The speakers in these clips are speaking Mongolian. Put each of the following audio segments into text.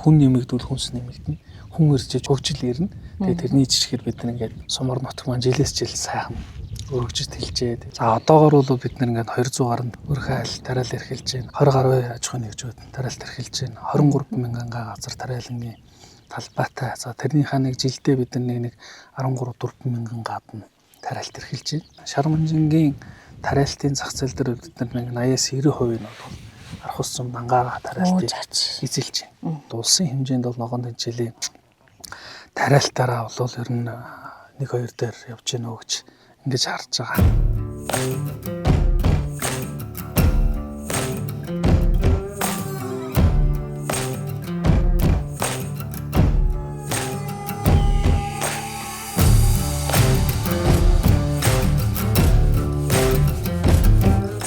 хүн нэмэгдүүл хүнс нэмэгдэнэ. Хүн иржиж хөгжил ирнэ. Тэгээд тэрний жижигэр бид нар ингээд сумар нутг маань жилээс жил сайхан өргөжөж тэлжээд. За одоогоор бол бид нар ингээд 200 гаруй өрх айл тариал эрхэлж байна. 20 гаруй аж ахуйн нэгжүүд тариалт эрхэлж байна. 23 мянган газар тариалангийн талбайтай. За тэрнийхээ нэг жилдээ бид нар нэг 13 4 мянган гадна тариалт эрхэлж байна. Шарманжингийн тариалтын зах зээл дээр бид нар нэг 80-90% нь бол арх ус зам дангаа тариалтыг эзэлж байна. Улсын хэмжээнд бол ногоон тэнцвэлийн тариалтаараа бол ер нь 1-2 дээр явж гинөө гэж ингэж харж байгаа.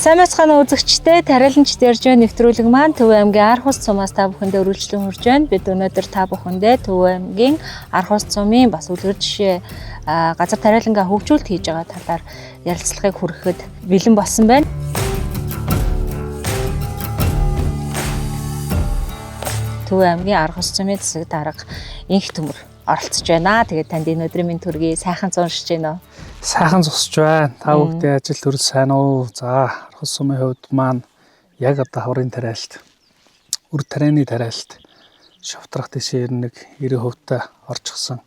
Сайн мэцхан үзэгчдээ тариаланч дэржөө нэвтрүүлэг маань Төв аймгийн Арх ус цумаас та бүхэндээ үргэлжлэн хүрж байна. Бид өнөөдөр та бүхэндээ Төв аймгийн Арх ус цумын бас үлгэр жишээ газар тариалангаа хөгжүүлэлт хийж байгаа талаар ярилцлагыг хүрэхэд бэлэн болсон байна. Төв аймгийн Арх ус цумын засаг дарга инх төмөр оролцож байна. Тэгээд танд энэ өдрийн минь төргий сайхан зуншиж байна уу? Сайхан зогсож байна. Та бүхний ажил төрөл сайн уу? За, Арх ус цумын хувьд маань яг одоо хаврын тариалт, үр тарианы тариалт шавтрах дэшээр нэг 90% та орчихсон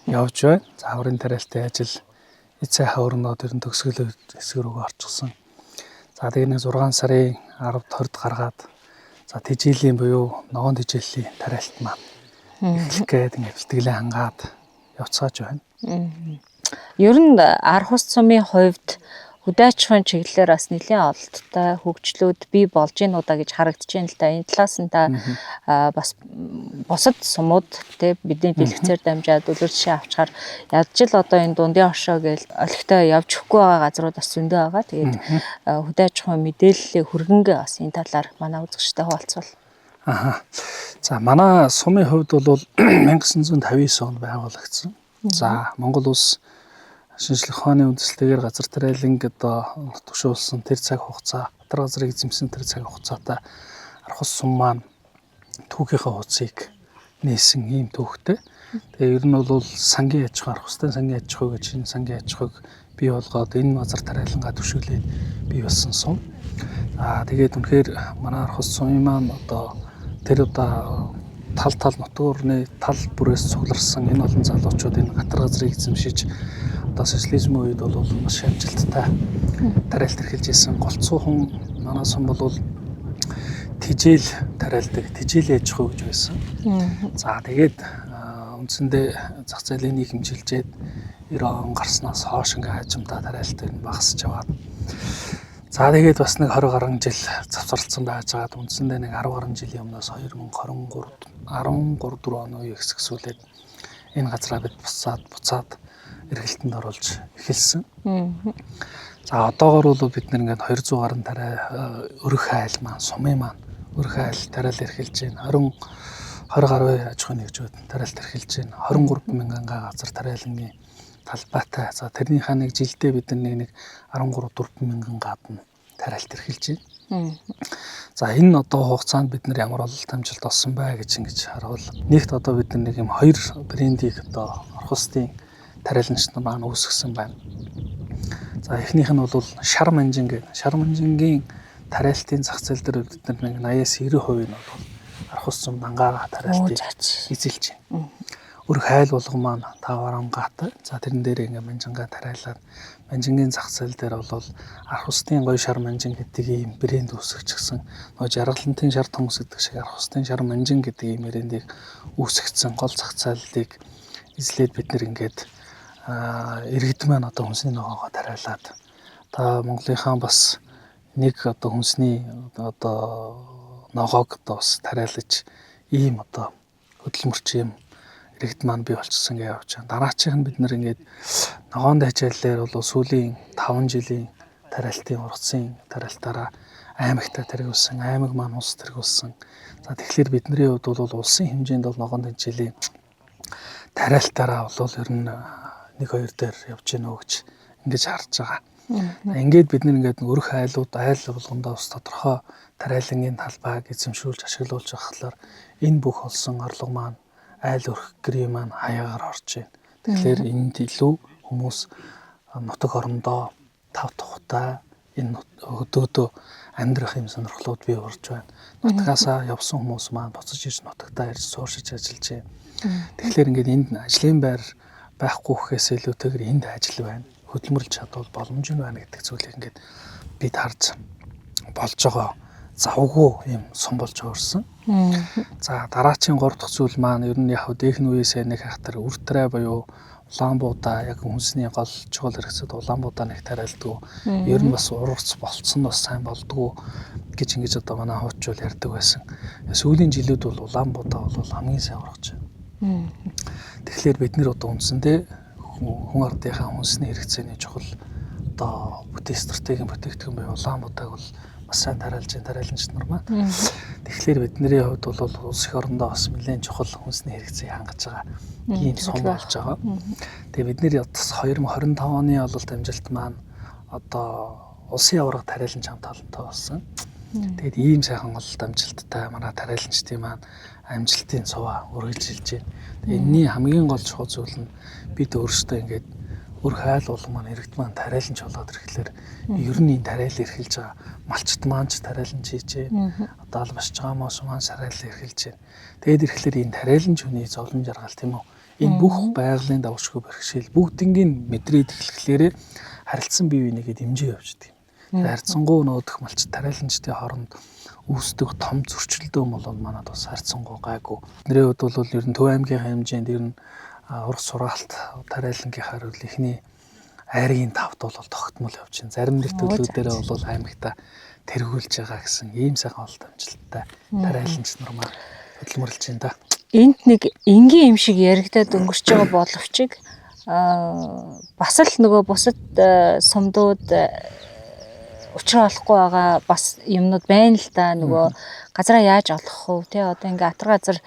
явж байна. За, хаврын тариалтын ажил эцэг хаврнууд ер нь төгсгөл хэсэг рүү орчихсон. За, тэгээ нэг 6 сарын 10-20-д гаргаад за тэжээлийн буюу ногоон тэжээлийн тариалт маань эхлэх гээд ингээд бэлтгэлээ хангаад явцгааж байна. Ер нь Арх ус цумын хувьд хөдөө аж ахуйн чиглэлээр бас нэлээд ололттой хөгжлүүд бий болж байна удаа гэж харагдаж байна л да. Энэ талаас нь та бас бусад сумууд те бидний дэлгэцээр дамжаад үлгэр жишээ авчаар ядж л одоо энэ дундын оршоо гэж олигтой явж өгөхгүй байгаа газрууд бас зөндөө байгаа. Тэгээд хөдөө аж ахуйн мэдээллийн хүргэнгээ бас энэ талаар манай үзэгчтэй хуваалцвал. За манай сумын хувьд бол 1959 онд байгуулагдсан. За Монгол улс шинжлэх ухааны үндэслэлтэйгээр газар тариаланг одоо тушуулсан тэр цаг хугацаа, гадар газрыг эзэмсэн тэр цаг хугацаатай Арх ус сум маань түүхийнхээ хуцыг нээсэн ийм түүхтэй. Тэгээ ер нь бол сангийн аж ахуй, Арх устай сангийн аж ахуй гэж энэ сангийн аж ахуйг бий болгоод энэ газар тариалангаа түшүүлээд бий болсон сум. За тэгээд үнэхээр манай Арх ус сумын маань одоо тэр одоо тал нутгуурны тал бүрээс цугларсан энэ олон залуучууд энэ гатар газрыг эзэмшиж одоо социализмын үед бол маш амжилттай тариалт эрхэлж ирсэн. Голцоохон манай сум бол тижээл тариалдаг, тижээлийн аж ахуй гэж байсан. За тэгээд үндсэндээ зах зээлийн нийгэм хэмжилжээд 90 он гарснаас хойш ингээ хажимдаа тариалтыг багасж яваад. За тэгээд бас нэг 20 гаруй жил завсарлцсан байж байгаад үндсэндээ нэг 10 гаруй жилийн өмнөөс 2023-4 оны үеийг хэсгсүүлээд энэ газраа бид буцаад эргэлтэнд оруулж эхэлсэн. За одоогоор бол бид нэг 200 гаруй өрх айл маань, сумын маань өрх айл тариал эрхэлж байна. 20 гаруй аж ахуйн нэгжүүд тариалт эрхэлж байна. 23 мянган газар тариалангийн талбайтай. За тэрнийхээ нэг жилдээ бид нэг 13-4 мянган гадна тариалт эрхэлж байна. За энэ одоо хугацаанд бид нар ямар ололт амжилт олсон бай гэж ингэж харуул. Нэгт одоо бид нэг юм 2 брендийг одоо Арх устын тариаланчид маань үүсгэсэн байна. За эхнийх нь бол Шарманжин гэх. Шарманжингийн тариалтын зах зээл дээр бид нар нэг 80-90% нь бол Арх ус зам дангаа тариалтыг эзэлж байна. Өрх айл болгон маань 5 гаатай. За тэрэн дээр ингээ манжингаа тариалаад манжингийн зах зээл дээр бол Арх устын гоё шар манжин гэдэг ийм брэнд үүсгэчихсэн. Нөгөө жаргалантын шар томс гэдэг шиг Арх устын шар манжин гэдэг ийм брэндийг үүсгэсэн гол зах зээлийг эзлээд бид нэр ингээд иргэд маань одоо хүнсний ногоогоо тариалаад та Монголынхаа бас нэг одоо хүнсний одоо ногоог одоо бас тариалаж ийм одоо хөдөлмөрч юм иргэд маань бий болчихсон гэж явж байгаа. Дараачих нь бид нэр ингээд ногоон дайчааллаар бол сүүлийн 5 жилийн тариалтын ургацын тариалтаараа аймагтаа тэргүүлсэн, аймаг маань улс тэргүүлсэн. За тэгэхээр бидний хувьд бол улсын хэмжээнд бол ногоон дайчааллын тариалтаараа бол ер нь 1-2 дээр явж гинөө гэж ингэж харж байгаа. Ингээд бид нэг өрх айлууд айл болгондоо бас тодорхой тариалангийн талбайг эзэмшүүлж ашиглуулж авахлаар энэ бүх олсон орлого маань айл өрх гэрээ маань хаягаар орж байна. Тэгэхээр энд илүү хүмүүс нутаг орондоо тав тухтай энэ өдөөдөө амьдрах юм сонирхлууд бий болж байна. Нутгаасаа явсан хүмүүс маань буцаж ирж нутагтаа ирж сууршиж ажиллаж байна. Тэгэхээр ингээд энд ажлын байр байхгүй гэхээс илүүтэйгээр энд ажил байна. Хөдөлмөрлж чадвал боломж нь байна гэдэг зүйлийг ингээд бид харж болж байгаа завгүй юм сум болж өөрсөн. За дараачийн 3 дахь зүйл маань ер нь яг дээхэн үеэсээ нэг хахтар үртрэ буюу улаан буудаа яг хүнсний гол чухал хэрэгцээд улаан буудаа нэг тариалдаг. Ер нь бас ургац болцсон бас сайн болдгоо гэж ингэж одоо манай хуучуул ярьдаг байсан. Сүүлийн жилүүд бол улаан буудаа бол хамгийн сайн ургаж байна. Тэгэхээр бид нэр одоо үндсэндээ хүн ардынхаа хүнсний хэрэгцээний чухал одоо бүтэц стратегийн бүтээгдэхүүн буюу улаан буудааг бол бас сайн тариалж нар маань. Тэгэхээр бидний хувьд бол улс их орондоо бас нэлээд чухал хүнсний хэрэгцээг хангаж байгаа ийм сум болж байгаа. Тэгээ бид нэр 2025 оны ололт амжилт маань одоо улсын аварга тариалан чам талантай болсон. Тэгээд ийм сайхан ололт амжилттай манай тариаланчдын маань амжилтын цуваа үргэлжилж байна. Энэний хамгийн гол чухал зүйл нь бид өөрсдөө ингээд өрх айл бол маань иргэд маань тариаланч болоод ирэхлээр ер нь энэ тариал эрхэлж байгаа малчт маань ч тариаланч хийж байна. Одоо албасч байгаа мос маань тариал эрхэлж байна. Тэгээд ирэхлээр энэ тариаланч хүний зовлон жаргал тийм үү? Энэ бүх байгалийн давшгүй бэрхшээл бүгднийг мэдрээд эхлэхлээр харилцсан бие бинийгээ дэмжиж явждаг. Харьцангуй нөөдөх малчт тариаланчдын хооронд үүсдэг том зөрчилдөөн бол манад бас харьцангуй гайгүй. Нэрээ хувьд бол ер нь Төв аймгийн хэмжээнд ер нь урах сургаалт тариалангийнхаар үл ихний айргийн тавд бол тогтмол явж байна. Зарим нэг төлөвлөдөрөө бол аймагта тэргүүлж байгаа гэсэн ийм сайхан олд амжилттай тариаланч нар маань хөдөлмөрлж байна да. Энд нэг энгийн юм шиг яригадад өнгөрч байгаа боловч бас л нөгөө бусад сумдууд учраа олохгүй байгаа бас юмнууд байна л да. Нөгөө газараа яаж олох вэ? Тэ одоо ингээ атар газар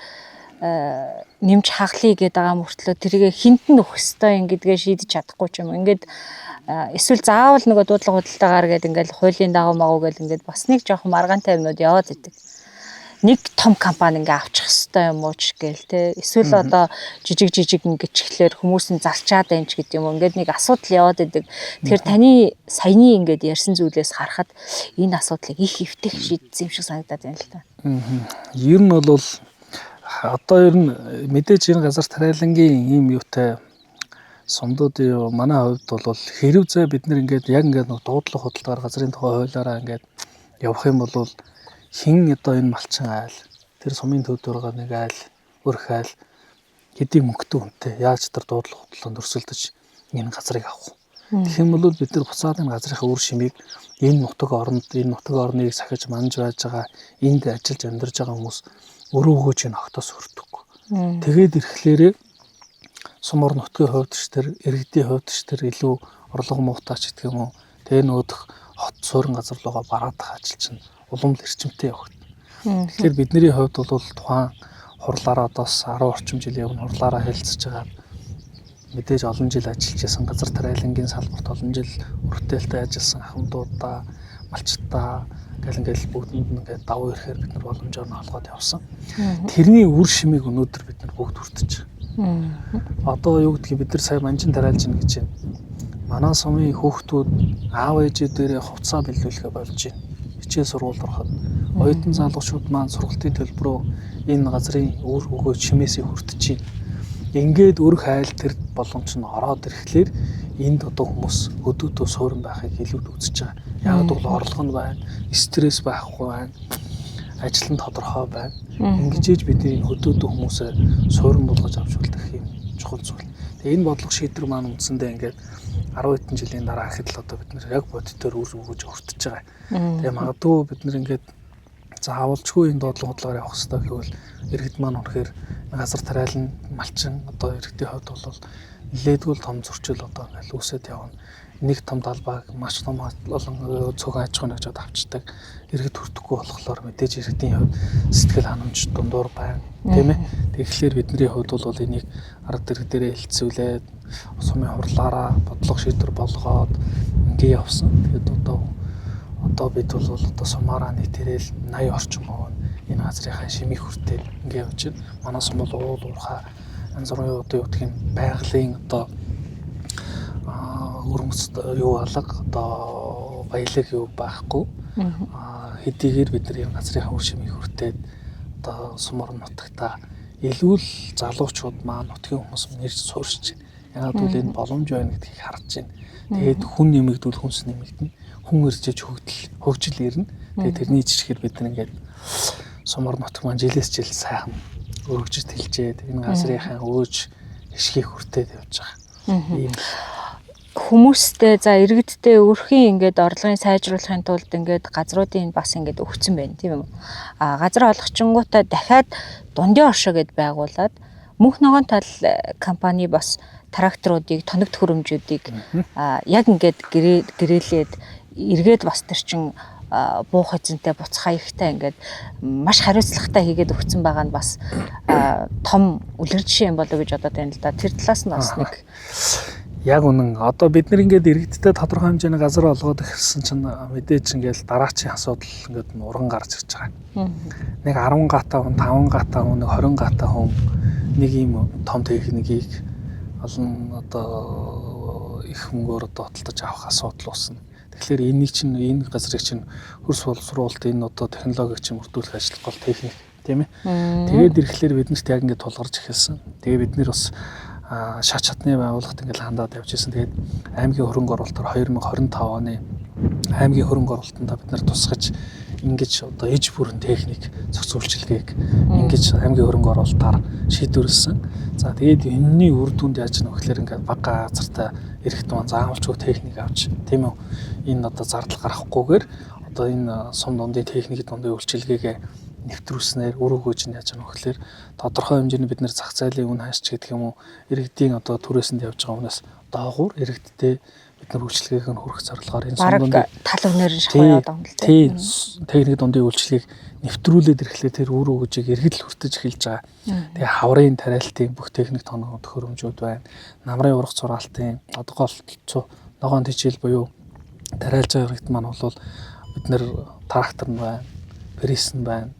нэмж хаглая гэдэг байгаа мөртлөө тэрийг хинт нь өгөх ёстой ингэдгээ шийдэж чадахгүй ч юм. Ингээд эсвэл заавал нөгөө дуудлага худалдаагаар гэдэг ингээл хуулийн дагуу магуу гэл ингээд бас нэг жоохон маргаантай юмнууд яваад идэг. Нэг том компани ингээ авчих ёстой юм уу ч гээл те. Эсвэл одоо жижиг ингээ чихлээр хүмүүс нь зарчаад байна ч гэдэг юм уу. Ингээд нэг асуудал яваад идэг. Тэгэхээр таны саяны ингээд ярьсан зүйлээс харахад энэ асуудлыг их эвтэх шийдсэн юм шиг санагдаад байна л та. Ер нь бол одоо ер нь мэдээж энэ газар тариалангийн ийм юутай сумдуудын манай хувьд бол хэрв зэ бид нэр ингээд яг ингээд нэг дуудлага худалдаагаар газрын тухай хуулиараа ингээд явах юм бол хин одоо энэ малчин айл тэр сумын төвдөр байгаа нэг айл өрх айл хэдий мөнгөтэй үнэтэй яаж тэр дуудлага худалдаанд өрсөлдөж энэ газрыг авах. Тэгэх юм бол бид нар буцаад энэ газрынхаа үр шимийг энэ нутаг орныг сахиж манж байж байгаа энд ажиллаж амьдарч байгаа хүмүүс өрөөгөө чинь огтоос хүрдэггүй. Тэгээд ирэхлээрээ сумор нутгийн хувьд ч тэр иргэдийн хувьд ч тэр илүү орлого муутаач гэх юм уу. Тэгээ нүүдэх хот суурин газар руугаа бараадах ажил чинь улам л эрчимтэй явагдана. Тэгэхээр бидний хувьд бол тухайн хурлаараа одоос 10 орчим жилийн өмнө хурлаараа хэлэлцэж байгаа мэдээж олон жил ажиллаж байсан газар тариалангийн салбарт олон жил үргэлжлэлтэй ажилласан ахмадуудаа малчтаа ингээл бүгдэнд ингээд давуу ирэхээр бид нар боломжоор нь олгоод явсан. Тэрний үр шимийг өнөөдөр бид нар бүгд хүртэж байгаа. Одоо юу гэдгийг бид нар сая манжин тариалж гин гэж байна. Манай сумын хүүхдүүд аав ээжүүдээрээ хувцас бэлдүүлэхэ болж байна. Хичээл сургуульд ороход оюутан залуучууд маань сургалтын төлбөрөөр энэ газрын үр өгөөж шимээсээ хүртэж байна. Ингээд өрх айл тэр боломж нь ороод ирэхлээр энд одоо хүмүүс өдөөдөө суурин байхыг илүүд үзэж байгаа. Яг бол орлого нь байна, стресс байхгүй байна, ажил нь тодорхой байна. Ингэж бидний энэ өдөөдөө хүмүүсээ суурин болгож авч үлдэх юм чухал зүйл. Тэгээ энэ бодлого шийдвэр маань үндсэндээ ингээд 10 хэдэн жилийн дараа ихэд л одоо бид нэр яг бодитоор үр өгөөж хүртэж байгаа. Тэгээ магадгүй бид нэр ингээд заавалчгүй энэ дуудлага бодлогоор явах хэрэгтэй гэвэл иргэд маань үнэхээр газар тариалан малчин одоо иргэдийн хувьд бол нэлээдгүй том зөрчил одоо ингээл үүсэт явна. Нэг том талбайг маш том олон цөөхөн аж ахуйн нэгжүүд авчдаг. Иргэд хүртэхгүй болохоор мэдээж иргэдийн хувьд сэтгэл ханамж дундуур байна. Тийм ээ. Тэгэхээр бидний хувьд бол энийг арга зэрэг дээрээ хэлцүүлээд сумын хурлаараа бодлого шийдвэр болгоод ингээ явсан. Тэгээд одоо бид бол одоо сумаараа нийтээрэл 80 орчим хувь энэ газрынхаа шимийг хүртээд ингээ явж байна. Манай сум бол уул уурхай янз бүрийн одоо юу гэх юм байгалийн одоо өрмөц юу алга одоо баялаг юу байхгүй. Хэдийгээр бид нар энэ газрынхаа үр шимийг хүртээд одоо сумар нутагта илүү л залуучууд маань нутгийн хүмүүс нэрж суурьж байна. Ягаад гэвэл энэ боломж байна гэдгийг харж байна. Тэгээд хүн нэмэгдвэл хүнс нэмэгдэнэ. Хүн иржээж хөгжил ирнэ. Тэгээд тэрний жишгээр бид нар ингээд сумар нутаг маань жилээс жил сайхан өргөжж тэлжээд энэ газрынхаа өөж хишгийг хүртээд явж байгаа. Ийм хүмүүстэй за иргэдтэй өрхийн ингээд орлогын сайжруулахын тулд ингээд газруудын бас ингээд өгцөн байна тийм үү. Газар олгочингуудаа дахиад дундын оршоо гэд байгуулад мөнх ногоон тал компани бас тракторуудыг тоног төхөөрөмжүүдийг яг ингээд гэрээлээд эргээд бас тэр чин буух эзэнтэй буцах хаягтай ингээд маш хариуцлагатай хийгээд өгсөн байгаа нь бас том үлгэр жишээ юм болов уу гэж бодоод байна л да. Тэр талаас нь бас нэг яг үнэн одоо бид нар ингээд иргэдтэй тодорхой хэмжээний газар олгоод ирсэн чинь мэдээж ингээд дараачийн асуудал ингээд уран гарч ирж байгаа. Нэг 10 гата хүн, 5 гата хүн, 20 гата хүн нэг ийм том техникийг олон одоо их мөнгөөр одоо хөдөлж авах асуудал үүснэ. Тэгэхээр энэ газрыг чинь хөрс боловсруулалт энэ одоо технологиг чинь мөрдүүлэх ажиллах гол техник тийм ээ. Тэгээд ирэхлээр биднэрт яг ингээд тулгарч эхэлсэн. Тэгээд бид нэр бас шат чатны байгууллагт ингээд хандаад явж ирсэн. Тэгээд аймгийн хөрөнгө оруулалтаар 2025 оны аймгийн хөрөнгө оруулалтанд бид нар тусгаж ингэж одоо иж бүрэн техник зохицуулчилгээг ингэж аймгийн хөрөнгө оруулалтаар шийдвэрлсэн. За тэгээд энэний үр дүнд яаж нэг гэхээр ингээд баг газартай эрэхт маань заавалчгүй техник авч тийм үү энэ одоо зардал гарахгүйгээр одоо энэ сум дундын техник дундын үйлчилгээгээ нэвтрүүлснээр үр өгөөж нь яаж байгаа нөхлөөр тодорхой хэмжээний бид нэр зах зээлийн үн хасч гэдэг юм уу иргэдийн одоо түрээсэнд явж байгаа хүнээс доогуур иргэдтэй бид нар үйлчлэгийг нь хүргэх зорилгоор энэ сум дундын тал өнөр нь шахаад байгаа юм л тийм техник дундын үйлчлэгийг нэвтрүүлээд ирэхлээр тэр үр өгөөжийг иргэд л хүртэж эхэлж байгаа. Тэгээ хаврын тариалтын бүх техник төхөөрөмжүүд байна. Намрын ургац сургаалтын одоо голцоо ногоон тижэл буюу тариалж байгаа иргэд маань бол бид нар трактор нь байна, пресс нь байна.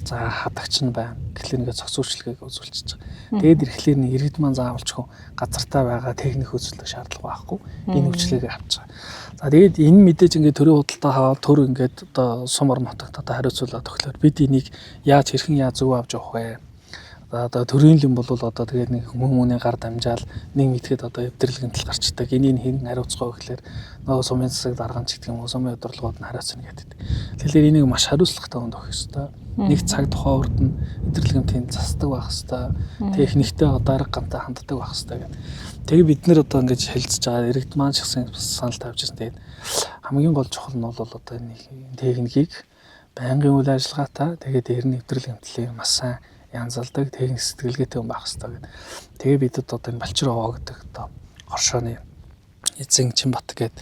За хадагч нь байна. Тэгэхээр ингээд зохицуулчилгээг үзүүлчихэж байгаа. Тэгээд ирэхлээр нь иргэд маань заавалчгүй газартаа байгаа техник хөдөлгөөний шаардлага байхгүй. Энэ үйлчлэгийг авч байгаа. За тэгээд энэ мэдээж ингээд төрийн худалдаа хаваа төр ингээд одоо сумар нутагт одоо хариуцуулаад өглөөр бид энийг яаж хэрхэн яаж зөв авч явах вэ? Одоо төрийн юм бол одоо тэгээд нэг хүмүүний гар дамжаал нэг мэдгээд одоо эвдэрлэг гэмтэл гарчдаг. Энийг хэрхэн хариуцах вэ гэхээр нөгөө сумын засаг дарган ч гэдэг юм уу сумын удирдлагууд нь хариуцна гэдэг. Тэгэхээр энийг маш хариуцлагатай өнд өгөх ёстой. Нэг цаг тухайн урд нь эвдэрлэг гэмтийн засдаг байх ёстой. Техниктэй одоо арга гамтай ханддаг байх ёстой гэдэг. Тэгээ бид нэр одоо ингэж хэлцэж байгаа иргэд маань шигсэн санал тавьж ирсэн. Тэгээд хамгийн гол чухал нь бол одоо энэ техникийг байнгын үйл ажиллагаатай тэгээд дээр нь эвдэрлэг гэмтлийн маш сайн янзалдаг техник сэтгэлгээтэй хүн байх хэрэгтэй гэдэг. Тэгээ бидэд одоо энэ Балчир овоо гэдэг одоо хоршооны эзэн Чинбат гэдэг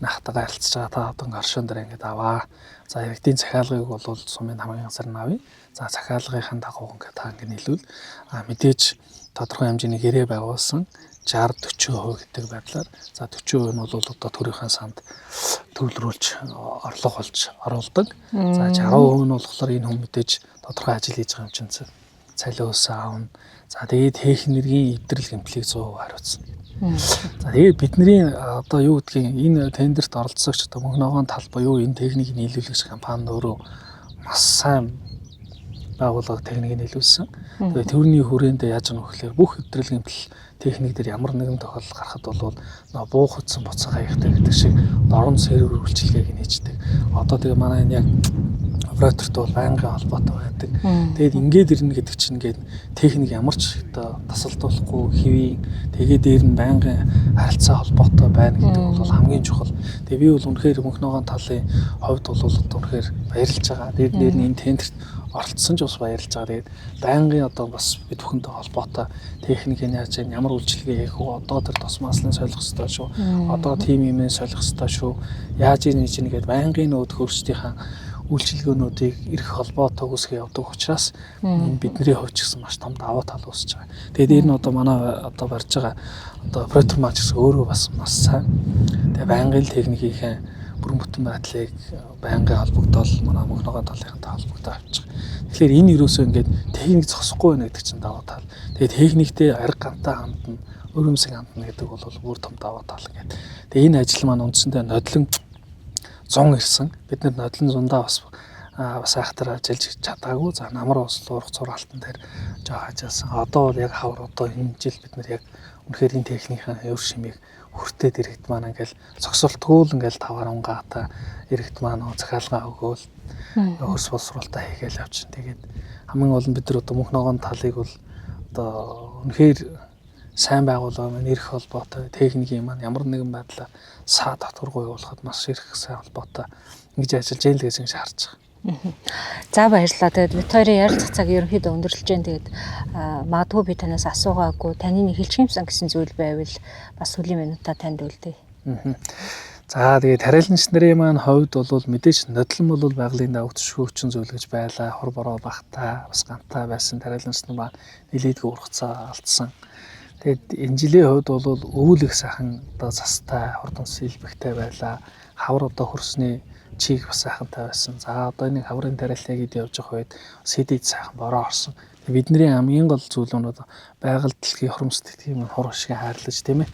энэ хатагаа харилцаж байгаа та одоо хоршоон дээр ингээд аваа. За иргэдийн захиалгыг бол сумын хамгийн газар нь авъя. За захиалгын дагуу ингээд та ингээд нийлүүл мэдээж тодорхой хэмжээний гэрээ байгуулсан 60-40% гэдэг байдлаар за 40% нь бол одоо төрийнхөө санд төвлөрүүлж орлого олж оруулдаг. За 60% нь болохоор энэ хүн мэдээж тодорхой ажил хийж байгаа юм чинь цалиус аавна. За тэгээд техникийн эвдэрлэг гэмтлийг 100% хариуцна. За тэгээд бидний одоо юу гэдгийг энэ тендерт оролцогч одоо мөнх ногоон тал буюу энэ техникийг нийлүүлэгч компани өөрөө маш сайн байгууллага техникийг нийлүүлсэн. Тэгээд тэрний хүрээндээ яаж гэнэ гэхээр бүх эвдэрлэг гэмтэл техник дээр ямар нэгэн тохиолдол гарахад бол нөө буух утсан буцаа хаягтай гэдэг шиг дорн сервер үйлчилгээг нээждэг. Одоо тэгээ манай энэ яг операторт бол байнгын холбоотой байдаг. Тэгээд ингээд ирнэ гэдэг чинь ингээд техник ямар ч одоо тасалдуулахгүй хэвийн тэгээд дээр нь байнгын харилцаа холбоотой байна гэдэг бол хамгийн чухал. Тэгээд би бол үнэхээр мөнх ногоон талын хувьд бол үнэхээр баярлж байгаа. Дээр нь энэ тендерт оролцсон ч бас баярлж байгаа. Тэгээд байнгын одоо бас бид бүхэнтэй холбоотой техникийн яаж ямар үйлчилгээ хийх вэ? Одоо тэр тосмааслын солих хэрэгтэй шүү. Одоо тим юмээ солих хэрэгтэй шүү. Яаж ийм нэгэд байнгын нөөд хөрсдийнхаа үйлчилгээнүүдийг эрх холбоотой үүсгэж явдаг учраас энэ бидний хувьд ч гэсэн маш том давуу тал үүсэж байгаа. Тэгээд энэ одоо манай одоо барьж байгаа одоо оператор маань ч гэсэн өөрөө бас сайн. Тэгээд байнгын техникийнхээ бүрэн бүтэн байдлыг байнгын холбогдол манай мөнхнөгөө талынхантай холбогдоо авчих. Тэгэхээр энэ юусоо ингээд техник зогсохгүй байна гэдэг чинь давуу тал. Тэгээд техниктэй арга гантай хандна, өрөмсөг хандна гэдэг бол бүр том давуу тал ингээд. Тэгээд энэ ажил маань үндсэндээ нодлон 100 ирсэн. Бид нар нодлон зундаа бас айхтар ажиллаж чадаагүй. За намар ус луурах зургаалтан дээр жоох ажилласан. Одоо бол яг хавар одоо энэ жил бид нар яг үнэхээр энэ техникийн өвөр шимийг хүртээд иргэд маань ингээл цогцолтгүй л ингээл таваар унгаатай иргэд маань захиалгаа өгөөл хөрс боловсруулалтаа хийгээл явчихна. Тэгээд хамгийн гол нь бид нар одоо мөнх ногоон талыг бол одоо үнэхээр сайн байгууллага маань эрх холбоотой техникийн маань ямар нэгэн байдлаар саа татваргүй явуулахад маш их сайн холбоотой ингэж ажиллаж яйл гэж ингэж харж байгаа. За баярлалаа. Тэгээд бид хоёрын ярилцах цаг ерөнхийдөө өндөрлөж जैन. Тэгээд магадгүй би танаас асуугаагүй таны нэг хэлчих юмсан гэсэн зүйл байвал бас сүүлийн минутаа танд үлдээ. За тэгээд тариаланч нарын маань хувьд бол мэдээж нодлон бол байгалийн давагтшгүйчин зүйл гэж байлаа. Хор бороо багтаа бас гантай байсан тариаланч нар маань нэлээдгүй ургацаа алдсан. Тэгээд энэ жилийн хувьд бол өвөл их сайхан одоо застай хурдан сэлбэгтэй байлаа. Хавар одоо хөрсний чиг бас сайхантай байсан. За одоо нэг хаврын тариаллыг ид явж байгаа үед сэдэд сайхан бороо орсон. Бидний хамгийн гол зүйл нь байгаль дэлхийн хурамсдгийн хур шиг хайрлаж тийм ээ.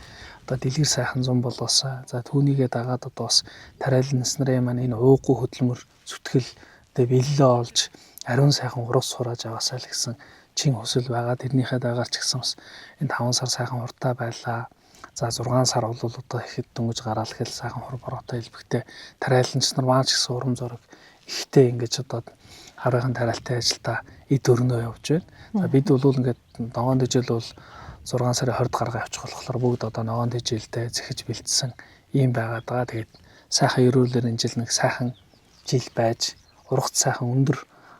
Одоо дэлгэр сайхан зам болоосаа. За түүнийгээ дагаад одоо бас тариаланч нарын маань энэ ууггүй хөдөлмөр зүтгэл тэгээ бэлээ олж ариун сайхан урус сурааж аваасаа л гэсэн чин хүсэл байгаа. Тэрнийхээ дагаар ч гэсэн бас энэ 5 сар сайхан уртаа байлаа. За 6 сар бол одоо ихэд дөнгөж гараал хэл сайхан хур бороотой хэлбэгтэй тариаланч нар маань ч гэсэн урам зориг ихтэй ингэж одоо хараахан тариалтай ажилдаа эд өрнөө явж байна. За бид бол ингээд ногоон дэжэл бол 6 сарын 20-д гаргаа явуучих болохоор бүгд одоо ногоон дэжэлтэй зэхэж бэлдсэн юм байгаад байгаа. Тэгээд сайхан өрөөлөөр энэ жил нэг сайхан жил байж ургац сайхан өндөр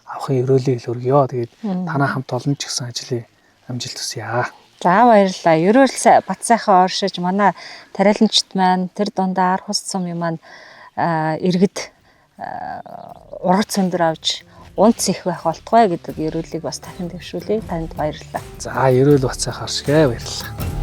авахын өрөөлийг л өргөё. Тэгээд танаа хамт олон ч гэсэн ажлын амжилт хүсье. За баярлалаа. Ерөөл бат сайхан оршиж манай тариаланчт маань тэр дундаа ар хус цум юм маань иргэд ургац өндөр авч унц их байх болтугай гэдэг ерөөлийг бас дахин дэвшүүлье. Танд баярлалаа. За ерөөл бат сайхан оршгэ баярлалаа.